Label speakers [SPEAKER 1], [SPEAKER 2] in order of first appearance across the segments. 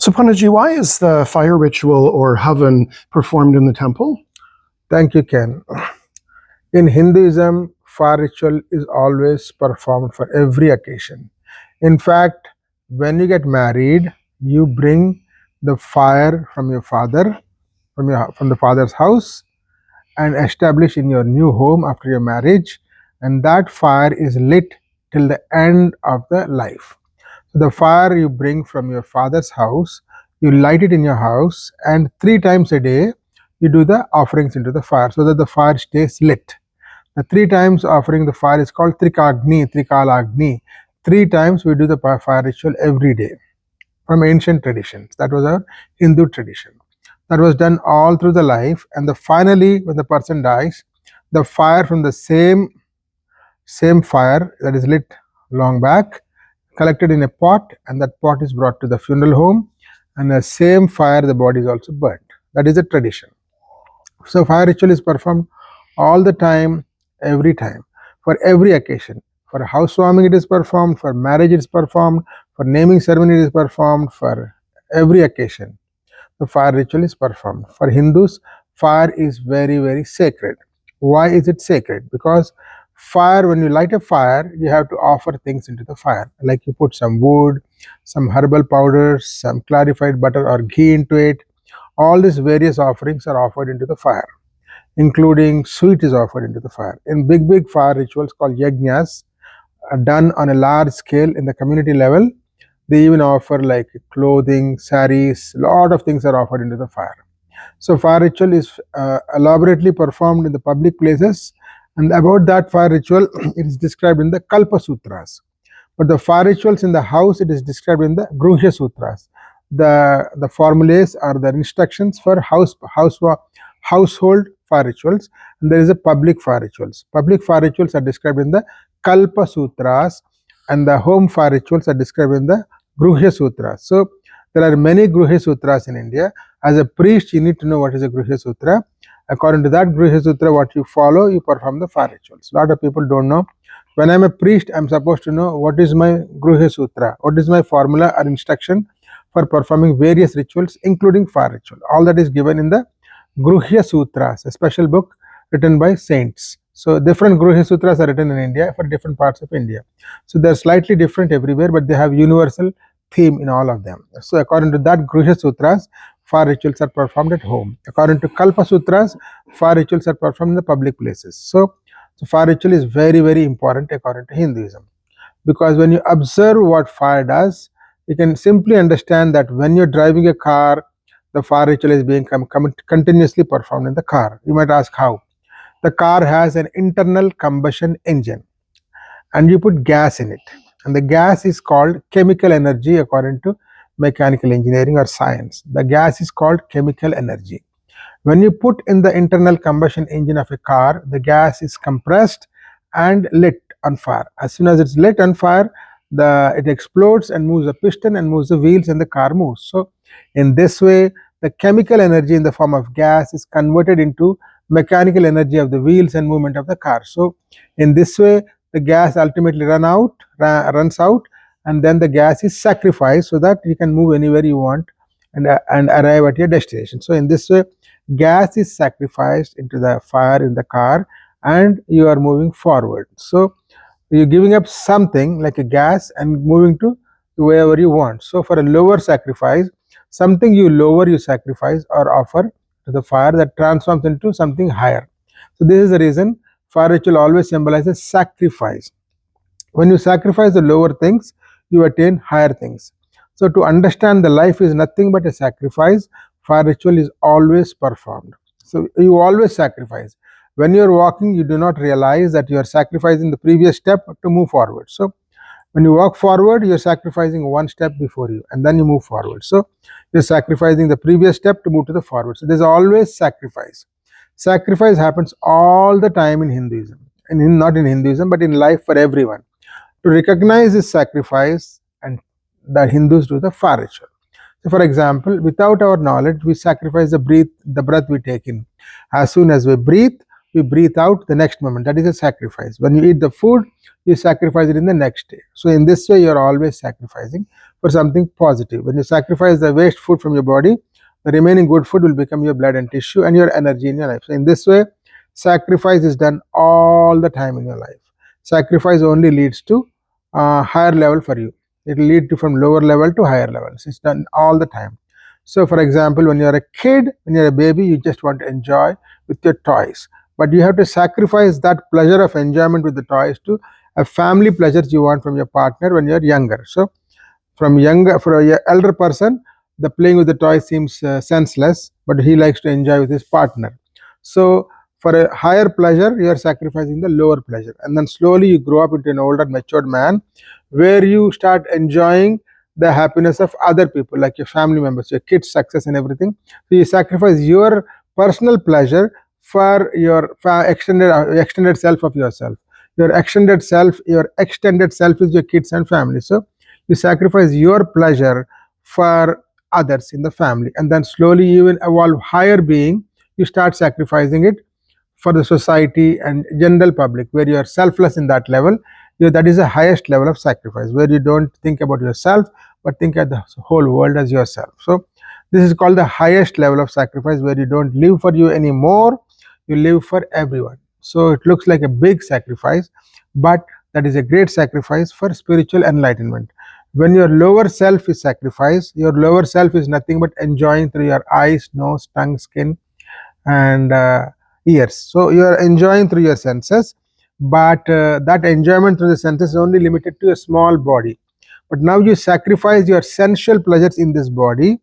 [SPEAKER 1] So Panaji, why is the fire ritual or Havan performed in the temple?
[SPEAKER 2] Thank you, Ken. In Hinduism, fire ritual is always performed for every occasion. In fact, when you get married, you bring the fire from your father, from the father's house, and establish in your new home after your marriage, and that fire is lit till the end of the life. So the fire you bring from your father's house, you light it in your house, and 3 times a day you do the offerings into the fire so that the fire stays lit. The 3 times offering the fire is called Trikalagni. 3 times we do the fire ritual every day from ancient traditions. That was our Hindu tradition. That was done all through the life, and finally, when the person dies, the fire from the same fire that is lit long back, collected in a pot, and that pot is brought to the funeral home, and the same fire the body is also burnt. That is a tradition. So fire ritual is performed all the time, every time, for every occasion. For housewarming it is performed, for marriage it is performed, for naming ceremony it is performed, for every occasion. The fire ritual is performed. For Hindus, fire is very, very sacred. Why is it sacred? Because fire, when you light a fire, you have to offer things into the fire. Like you put some wood, some herbal powders, some clarified butter or ghee into it. All these various offerings are offered into the fire, including sweet is offered into the fire. In big fire rituals called Yagnyas, done on a large scale in the community level, they even offer like clothing, saris, lot of things are offered into the fire. So fire ritual is elaborately performed in the public places, and about that fire ritual, it is described in the Kalpa Sutras. But the fire rituals in the house, it is described in the Gruhya Sutras. The formulas are the instructions for household fire rituals, and there is a public fire rituals. Public fire rituals are described in the Kalpa Sutras, and the home fire rituals are described in the Gruhya Sutras. So there are many Gruhya Sutras in India. As a priest, you need to know what is a Gruhya Sutra. According to that Gruhya Sutra, what you follow, you perform the fire rituals. A lot of people don't know. When I'm a priest, I'm supposed to know what is my Gruhya Sutra, what is my formula or instruction for performing various rituals, including fire ritual. All that is given in the Gruhya Sutras, a special book written by saints. So different Gruhya Sutras are written in India for different parts of India. So they're slightly different everywhere, but they have universal theme in all of them. So according to that Gruhya Sutras, fire rituals are performed at home. According to Kalpa Sutras, fire rituals are performed in the public places. So fire ritual is very, very important according to Hinduism. Because when you observe what fire does, you can simply understand that when you're driving a car, the fire ritual is being continuously performed in the car. You might ask how. The car has an internal combustion engine, and you put gas in it, and the gas is called chemical energy according to mechanical engineering or science. The gas is called chemical energy. When you put in the internal combustion engine of a car, the gas is compressed and lit on fire. As soon as it's lit on fire, it explodes and moves the piston and moves the wheels, and the car moves. So in this way, the chemical energy in the form of gas is converted into mechanical energy of the wheels and movement of the car. So in this way, the gas ultimately runs out, and then the gas is sacrificed so that you can move anywhere you want and arrive at your destination. So in this way, gas is sacrificed into the fire in the car, and you are moving forward. So you're giving up something like a gas and moving to wherever you want. So for a lower sacrifice, something you lower, you sacrifice or offer to the fire that transforms into something higher. So this is the reason fire ritual always symbolizes sacrifice. When you sacrifice the lower things, you attain higher things. So to understand the life is nothing but a sacrifice, fire ritual is always performed. So you always sacrifice. When you are walking, you do not realize that you are sacrificing the previous step to move forward. So when you walk forward, you are sacrificing one step before you, and then you move forward. So you are sacrificing the previous step to move to the forward. So there is always sacrifice. Sacrifice happens all the time in Hinduism, and not in Hinduism, but in life for everyone. To recognize this sacrifice, and the Hindus do the fire ritual. So for example, without our knowledge, we sacrifice the breath we take in. As soon as we breathe out the next moment. That is a sacrifice. When you eat the food, you sacrifice it in the next day. So in this way, you are always sacrificing. for something positive. When you sacrifice the waste food from your body, the remaining good food will become your blood and tissue and your energy in your life. So in this way, sacrifice is done all the time in your life. Sacrifice only leads to higher level for you. It will lead to from lower level to higher levels. It's done all the time. So for example, when you're a kid, when you're a baby, you just want to enjoy with your toys, but you have to sacrifice that pleasure of enjoyment with the toys to a family pleasures you want from your partner when you're younger. So from younger, for a elder person, the playing with the toy seems senseless, but he likes to enjoy with his partner. So for a higher pleasure, you are sacrificing the lower pleasure, and then slowly you grow up into an older matured man where you start enjoying the happiness of other people, like your family members, your kids success and everything. So you sacrifice your personal pleasure for your extended self of yourself. Your extended self is your kids and family. So you sacrifice your pleasure for others in the family, and then slowly you will evolve higher being. You start sacrificing it for the society and general public, where you are selfless in that level. That is the highest level of sacrifice, where you don't think about yourself but think at the whole world as yourself. So this is called the highest level of sacrifice, where you don't live for you anymore, you live for everyone. So it looks like a big sacrifice, but that is a great sacrifice for spiritual enlightenment. When your lower self is sacrificed, your lower self is nothing but enjoying through your eyes, nose, tongue, skin, and ears. So you are enjoying through your senses, but that enjoyment through the senses is only limited to a small body. But now you sacrifice your sensual pleasures in this body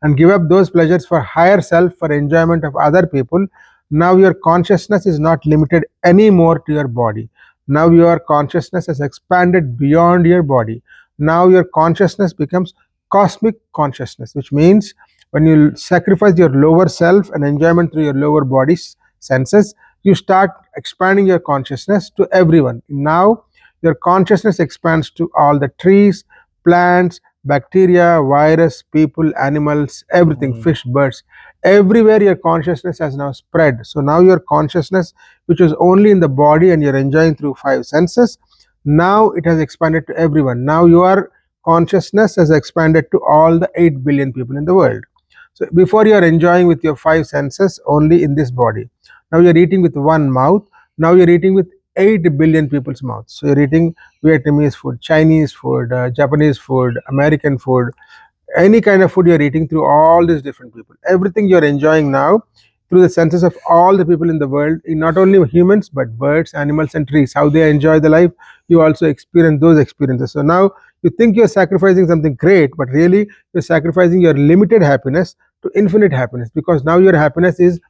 [SPEAKER 2] and give up those pleasures for higher self, for enjoyment of other people. Now your consciousness is not limited anymore to your body. Now your consciousness has expanded beyond your body. Now your consciousness becomes cosmic consciousness, which means when you sacrifice your lower self and enjoyment through your lower body's senses, you start expanding your consciousness to everyone. Now your consciousness expands to all the trees, plants, bacteria, virus, people, animals, everything, fish, birds. Everywhere your consciousness has now spread. So now your consciousness, which was only in the body and you're enjoying through five senses, now it has expanded to everyone. Now your consciousness has expanded to all the 8 billion people in the world. So before you are enjoying with your five senses only in this body. Now you're eating with one mouth. Now you're eating with 8 billion people's mouths. So you're eating Vietnamese food, Chinese food, Japanese food, American food, any kind of food you're eating through all these different people. Everything you're enjoying now through the senses of all the people in the world, not only humans but birds, animals, and trees. How they enjoy the life, you also experience those experiences. So now you think you're sacrificing something great, but really you're sacrificing your limited happiness to infinite happiness, because now your happiness is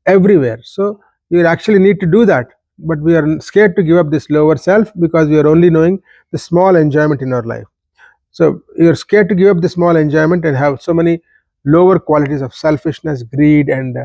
[SPEAKER 2] everywhere. So you actually need to do that, but we are scared to give up this lower self because we are only knowing the small enjoyment in our life. So you're scared to give up the small enjoyment and have so many lower qualities of selfishness, greed, and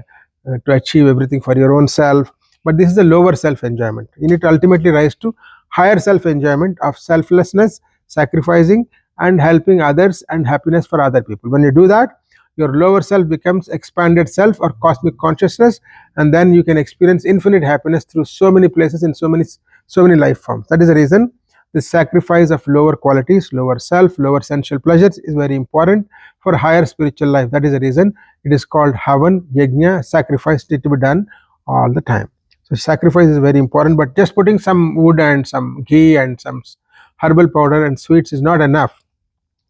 [SPEAKER 2] to achieve everything for your own self. But this is a lower self enjoyment. You need to ultimately rise to higher self enjoyment of selflessness, sacrificing, and helping others, and happiness for other people. When you do that, your lower self becomes expanded self or cosmic consciousness, and then you can experience infinite happiness through so many places in so many life forms. That is the reason the sacrifice of lower qualities, lower self, lower sensual pleasures is very important for higher spiritual life. That is the reason it is called Havan, Yagnya. Sacrifice need to be done all the time. So sacrifice is very important, but just putting some wood and some ghee and some herbal powder and sweets is not enough.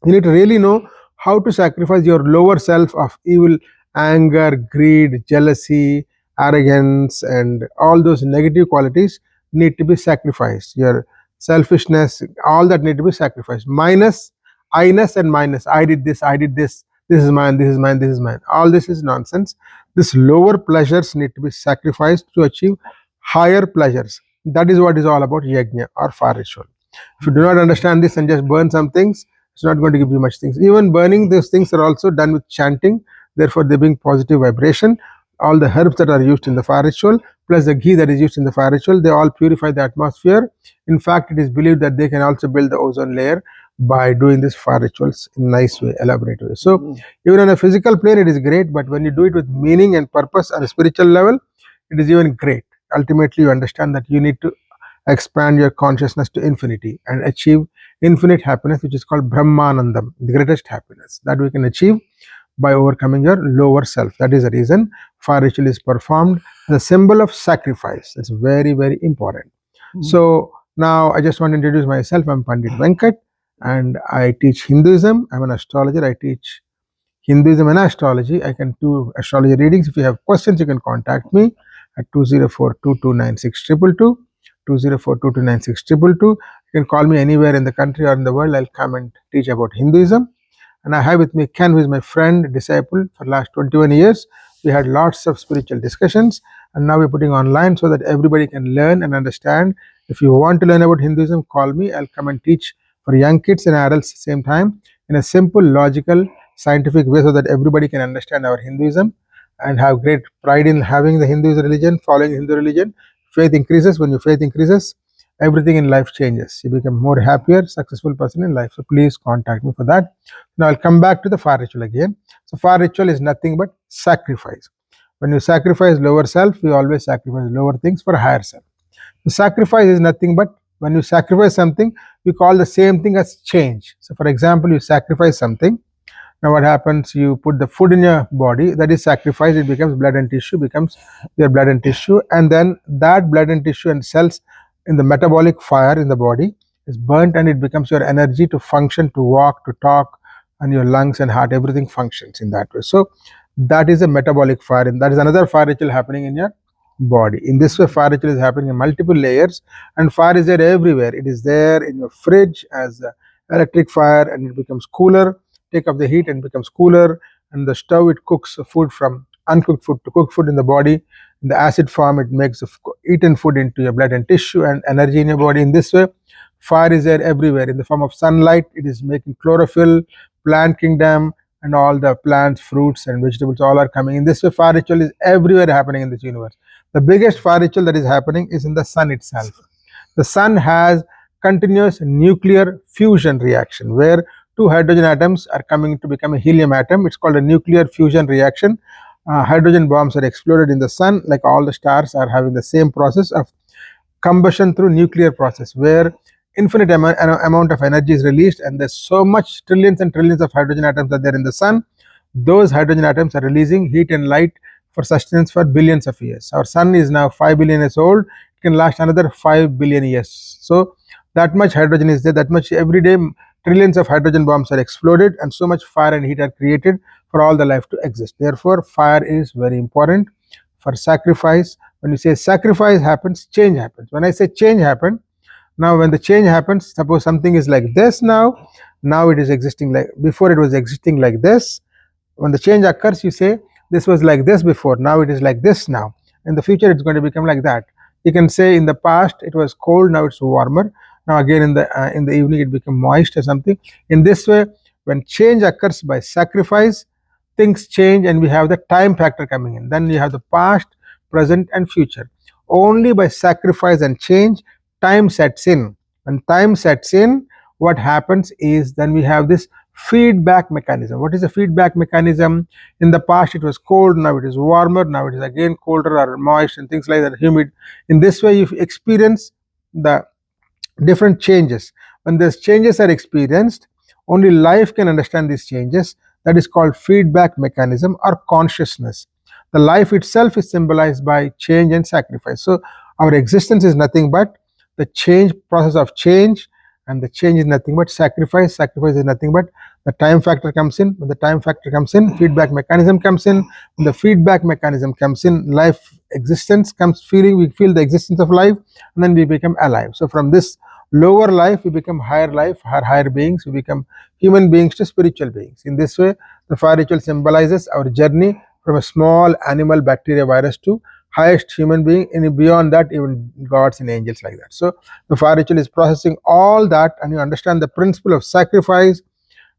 [SPEAKER 2] You need to really know how to sacrifice your lower self of evil, anger, greed, jealousy, arrogance, and all those negative qualities need to be sacrificed. Your selfishness, all that need to be sacrificed. Minus I-ness and minus. I did this, this is mine, this is mine, this is mine. All this is nonsense. This lower pleasures need to be sacrificed to achieve higher pleasures. That is what is all about yagnya or fire ritual. If you do not understand this and just burn some things, it's not going to give you much things. Even burning these things are also done with chanting, therefore they bring positive vibration. All the herbs that are used in the fire ritual plus the ghee that is used in the fire ritual, they all purify the atmosphere. In fact, it is believed that they can also build the ozone layer by doing these fire rituals in a nice way, elaborate way. So even on a physical plane it is great, but when you do it with meaning and purpose on a spiritual level, it is even great. Ultimately you understand that you need to expand your consciousness to infinity and achieve infinite happiness, which is called Brahmanandam, the greatest happiness that we can achieve by overcoming your lower self. That is the reason fire ritual is performed as a symbol of sacrifice. It's very, very important. So now I just want to introduce myself. I'm Pandit Venkat and I teach Hinduism. I'm an astrologer. I teach Hinduism and astrology. I can do astrology readings. If you have questions, you can contact me at 204-2296-222, 204-2296-222. You can call me anywhere in the country or in the world. I'll come and teach about Hinduism. And I have with me Ken, who is my friend, disciple for last 21 years. We had lots of spiritual discussions, and now we're putting online so that everybody can learn and understand. If you want to learn about Hinduism, call me. I'll come and teach for young kids and adults at the same time in a simple, logical, scientific way so that everybody can understand our Hinduism and have great pride in having the Hindu religion, following Hindu religion. Faith increases. When your faith increases, everything in life changes. You become more happier, successful person in life. So please contact me for that. Now I'll come back to the fire ritual again. So fire ritual is nothing but sacrifice. When you sacrifice lower self, we always sacrifice lower things for higher self. The sacrifice is nothing but when you sacrifice something, we call the same thing as change. So for example, you sacrifice something. Now what happens? You put the food in your body, that is sacrifice. It becomes blood and tissue, becomes your blood and tissue, and then that blood and tissue and cells in the metabolic fire in the body is burnt, and it becomes your energy to function, to walk, to talk, and your lungs and heart, everything functions in that way. So that is a metabolic fire, and that is another fire ritual happening in your body. In this way, fire ritual is happening in multiple layers, and fire is there everywhere. It is there in your fridge as electric fire, and it becomes cooler. Take up the heat and becomes cooler, and the stove, it cooks food from uncooked food to cooked food in the body. In the acid form, it makes the eaten food into your blood and tissue and energy in your body. In this way, fire is there everywhere. In the form of sunlight, it is making chlorophyll, plant kingdom, and all the plants, fruits, and vegetables all are coming. In this way, fire ritual is everywhere happening in this universe. The biggest fire ritual that is happening is in the sun itself. The sun has continuous nuclear fusion reaction where two hydrogen atoms are coming to become a helium atom. It's called a nuclear fusion reaction. Hydrogen bombs are exploded in the sun, like all the stars are having the same process of combustion through nuclear process where infinite amount of energy is released, and there's so much trillions and trillions of hydrogen atoms that there in the sun. Those hydrogen atoms are releasing heat and light for sustenance for billions of years. Our sun is now 5 billion years old. It can last another 5 billion years. So that much hydrogen is there, that much every day trillions of hydrogen bombs are exploded, and so much fire and heat are created for all the life to exist. Therefore, fire is very important for sacrifice. When you say sacrifice happens, change happens. When I say change happens, now when the change happens, suppose something is like this now it is existing like before, it was existing like this. When the change occurs, you say this was like this before, now it is like this now. In the future, it's going to become like that. You can say in the past it was cold, now it's warmer. Now again in the evening it becomes moist or something. In this way, when change occurs by sacrifice, things change, and we have the time factor coming in. Then you have the past, present, and future. Only by sacrifice and change, time sets in. When time sets in, what happens is then we have this feedback mechanism. What is the feedback mechanism? In the past it was cold, now it is warmer, now it is again colder or moist and things like that, humid. In this way, you experience the different changes. When these changes are experienced, only life can understand these changes. That is called feedback mechanism or consciousness. The life itself is symbolized by change and sacrifice. So our existence is nothing but the change, process of change, and the change is nothing but sacrifice. Sacrifice is nothing but the time factor comes in. When the time factor comes in, feedback mechanism comes in. When the feedback mechanism comes in, life existence comes, feeling, we feel the existence of life, and then we become alive. So from this lower life, we become higher life, higher beings, we become human beings to spiritual beings. In this way, the fire ritual symbolizes our journey from a small animal, bacteria, virus to highest human being, and beyond that even gods and angels, like that. So the fire ritual is processing all that, and you understand the principle of sacrifice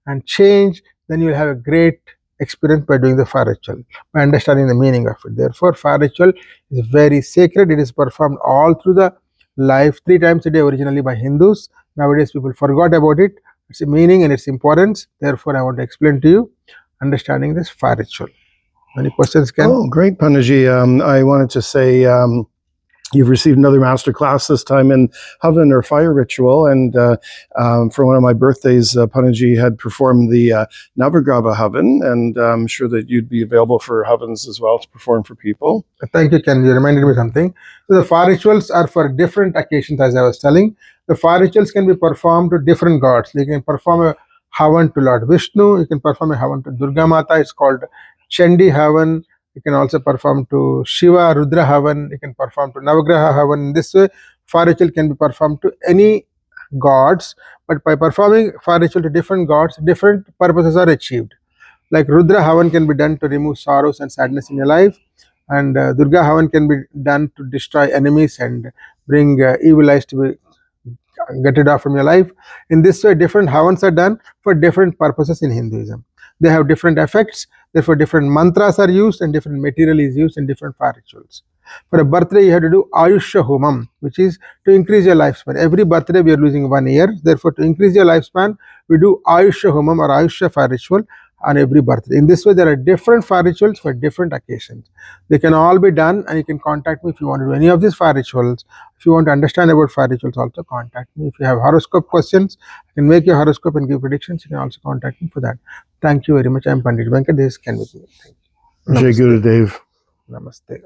[SPEAKER 2] and change, then you will have a great experience by doing the fire ritual, by understanding the meaning of it. Therefore, fire ritual is very sacred. It is performed all through the life 3 times a day originally by Hindus. Nowadays people forgot about it, its meaning and its importance. Therefore, I want to explain to you understanding this fire ritual. Any questions, Ken?
[SPEAKER 1] Oh, great, Panditji. I wanted to say You've received another master class, this time in Havan or fire ritual. And for one of my birthdays, Panaji had performed the Navagrava Havan, and I'm sure that you'd be available for Havans as well to perform for people.
[SPEAKER 2] Thank you, Ken. You reminded me something. So the fire rituals are for different occasions, as I was telling. The fire rituals can be performed to different gods. You can perform a Havan to Lord Vishnu. You can perform a Havan to Durga Mata. It's called Chandi Havan. You can also perform to Shiva, Rudra Havan. You can perform to Navagraha Havan. In this way, fire ritual can be performed to any gods. But by performing fire ritual to different gods, different purposes are achieved. Like Rudra Havan can be done to remove sorrows and sadness in your life, and Durga Havan can be done to destroy enemies and bring evil eyes to be get rid of from your life. In this way, different Havans are done for different purposes in Hinduism. They have different effects, therefore different mantras are used and different material is used in different fire rituals. For a birthday, you have to do Ayushya Homam, which is to increase your lifespan. Every birthday, we are losing 1 year. Therefore, to increase your lifespan, we do Ayushya Homam or Ayushya fire ritual on every birthday. In this way, there are different fire rituals for different occasions. They can all be done, and you can contact me if you want to do any of these fire rituals. If you want to understand about fire rituals, also contact me. If you have horoscope questions, I can make your horoscope and give predictions. You can also contact me for that. Thank you very much. I am Pandit Venkat. This is Ken with me. Thank you.
[SPEAKER 1] Jai Gurudev.
[SPEAKER 2] Namaste.